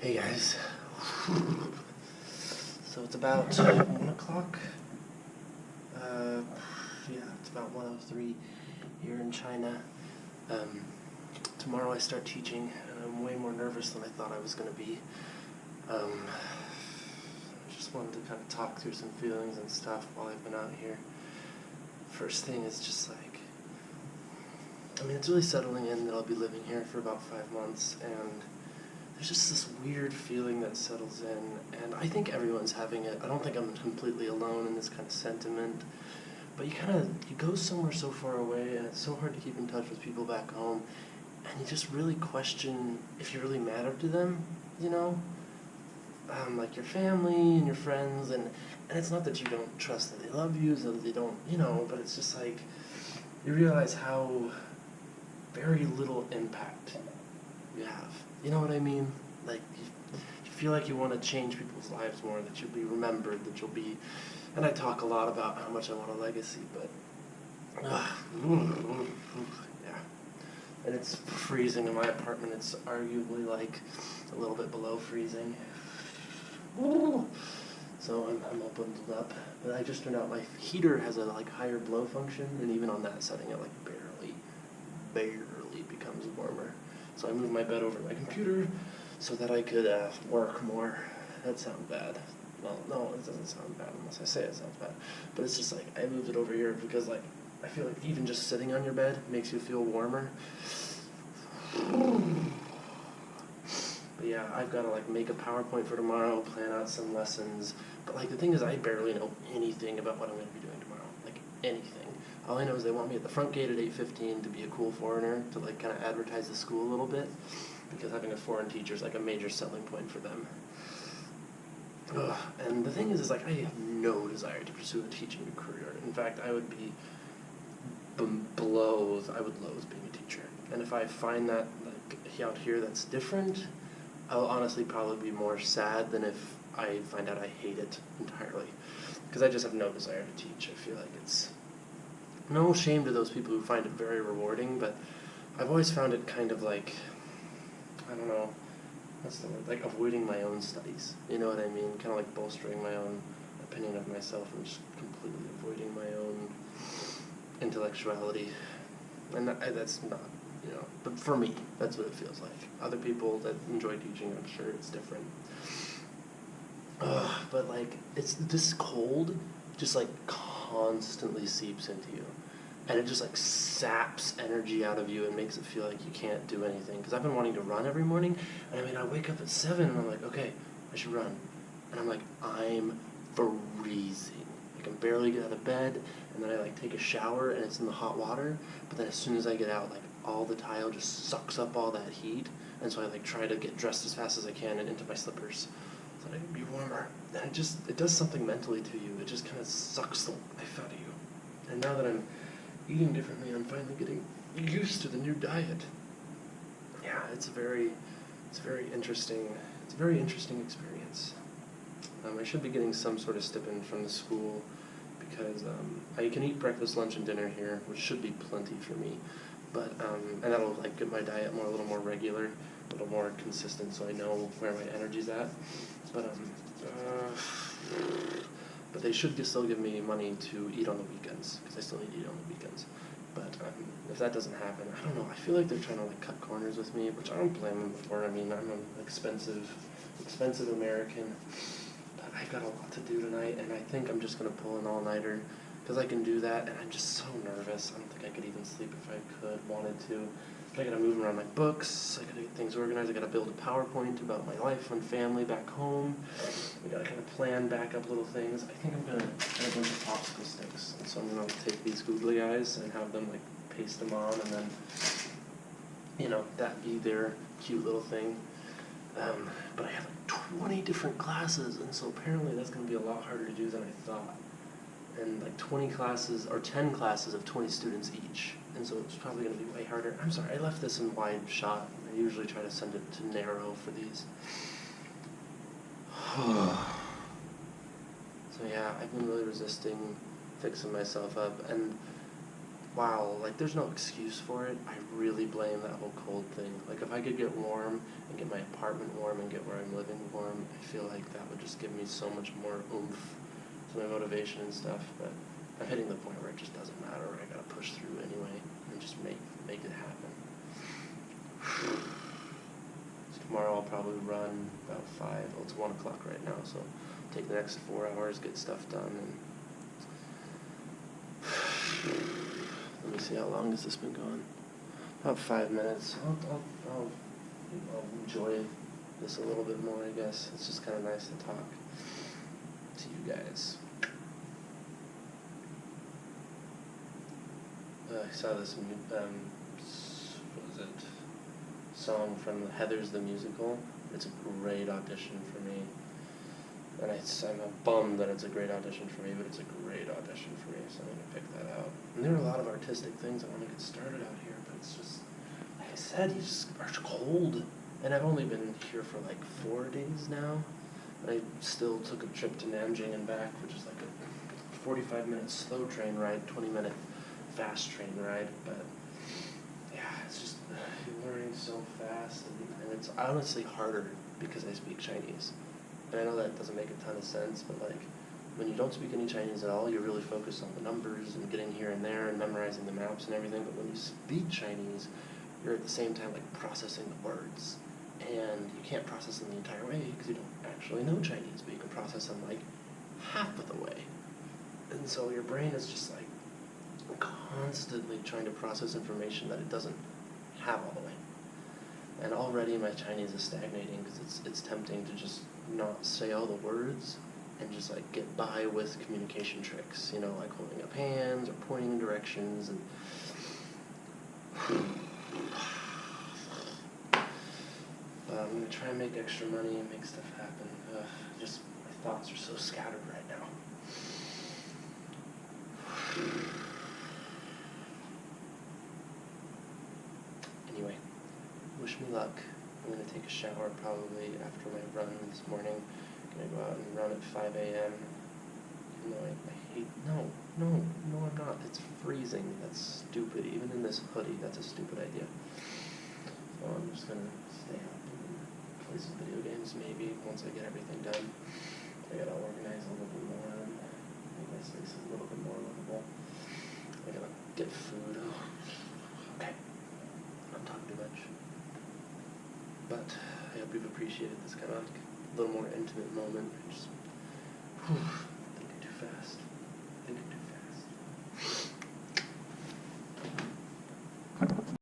Hey guys. So it's about 1 o'clock. Yeah, it's about 1:03 here in China. Tomorrow I start teaching, and I'm way more nervous than I thought I was going to be. I just wanted to kind of talk through some feelings and stuff while I've been out here. First thing is just like, it's really settling in that I'll be living here for about 5 months, and there's just this weird feeling that settles in, and I think everyone's having it. I don't think I'm completely alone in this kind of sentiment, but you go somewhere so far away, and it's so hard to keep in touch with people back home, and you just really question if you really matter to them, like your family and your friends, and it's not that you don't trust that they love you, so that they don't, but it's just like, you realize how very little impact you have. You know what I mean? Like, you feel like you want to change people's lives more, that you'll be remembered, that you'll be... And I talk a lot about how much I want a legacy, but... yeah. And it's freezing in my apartment. It's arguably, like, a little bit below freezing. So I'm all bundled up. But I just turned out my heater has a, higher blow function, and even on that setting, it, barely becomes warmer. So I moved my bed over to my computer so that I could work more. That sounds bad. Well, no, it doesn't sound bad unless I say it sounds bad. But it's just like, I moved it over here because I feel like even just sitting on your bed makes you feel warmer. But yeah, I've got to make a PowerPoint for tomorrow, plan out some lessons. But the thing is, I barely know anything about what I'm going to be doing tomorrow. Anything. All I know is they want me at the front gate at 8:15 to be a cool foreigner, to kind of advertise the school a little bit, because having a foreign teacher is a major selling point for them. And the thing is I have no desire to pursue a teaching career. In fact, I would loathe being a teacher. And if I find that out here that's different, I'll honestly probably be more sad than if I find out I hate it entirely. Because I just have no desire to teach. I feel like it's no shame to those people who find it very rewarding, but I've always found it kind of I don't know, what's the word, avoiding my own studies. You know what I mean? Kind of bolstering my own opinion of myself and just completely avoiding my own intellectuality. And that's not, but for me, that's what it feels like. Other people that enjoy teaching, I'm sure it's different. But it's this cold just constantly seeps into you, and it just saps energy out of you and makes it feel like you can't do anything. Because I've been wanting to run every morning, and I wake up at 7 and I'm okay, I should run, and I'm freezing. I'm barely get out of bed, and then I take a shower and it's in the hot water, but then as soon as I get out, all the tile just sucks up all that heat, and so I try to get dressed as fast as I can and into my slippers so that I can be warmer. And it does something mentally to you. It just kind of sucks the life out of you. And now that I'm eating differently, I'm finally getting used to the new diet. Yeah, it's a very interesting experience. I should be getting some sort of stipend from the school because I can eat breakfast, lunch, and dinner here, which should be plenty for me. But and that'll get my diet a little more regular, a little more consistent, so I know where my energy's at. But they should still give me money to eat on the weekends, because I still need to eat on the weekends. But if that doesn't happen, I don't know. I feel like they're trying to cut corners with me, which I don't blame them for. I'm an expensive American. But I've got a lot to do tonight, and I think I'm just going to pull an all-nighter, because I can do that, and I'm just so nervous. I don't think I could even sleep if I wanted to. But I gotta move around my books, I gotta get things organized, I gotta build a PowerPoint about my life and family back home. We gotta kind of plan back up little things. I think I'm gonna get a bunch of popsicle sticks. And so I'm gonna take these googly eyes and have them paste them on, and then, that be their cute little thing. But I have 20 different classes, and so apparently that's gonna be a lot harder to do than I thought. And 20 classes, or 10 classes of 20 students each. And so it's probably going to be way harder. I'm sorry, I left this in wide shot. I usually try to send it to narrow for these. So yeah, I've been really resisting fixing myself up. And wow, like there's no excuse for it. I really blame that whole cold thing. Like if I could get warm and get my apartment warm and get where I'm living warm, I feel like that would just give me so much more oomph to my motivation and stuff. But I'm hitting the point where it just doesn't matter. I gotta push through anyway and just make it happen. So tomorrow I'll probably run about 5. Well, it's 1 o'clock right now, so take the next 4 hours, get stuff done, and let me see, how long has this been going? About 5 minutes. I'll enjoy this a little bit more, I guess. It's just kind of nice to talk to you guys. I saw this, what was it, song from Heathers the Musical. It's a great audition for me. And I'm bummed that it's a great audition for me, but it's a great audition for me, so I'm going to pick that out. And there are a lot of artistic things I want to get started out here, but it's just, like I said, you just are cold. And I've only been here for like 4 days now. I still took a trip to Nanjing and back, which is like a 45-minute slow train ride, 20-minute fast train ride. But yeah, it's just, you're learning so fast, and it's honestly harder because I speak Chinese. And I know that doesn't make a ton of sense, but like when you don't speak any Chinese at all, you're really focused on the numbers and getting here and there and memorizing the maps and everything. But when you speak Chinese, you're at the same time like processing the words, and you can't process them the entire way because you don't actually know Chinese, but you can process them like half of the way. And so your brain is just like constantly trying to process information that it doesn't have all the way. And already my Chinese is stagnating because it's tempting to just not say all the words and just like get by with communication tricks, you know, like holding up hands or pointing in directions. And but I'm gonna try and make extra money and make stuff happen. Just my thoughts are so scattered right now. Anyway, wish me luck. I'm going to take a shower probably after my run this morning. I'm going to go out and run at 5 a.m. Even though I hate... No, I'm not. It's freezing. That's stupid. Even in this hoodie, that's a stupid idea. So I'm just going to stay up and play some video games maybe once I get everything done. I got to organize a little bit more and make my space a little bit more livable. I got to get food. Okay. I'm talking too much. But I hope you've appreciated this kind of like a little more intimate moment. I just thinking too fast.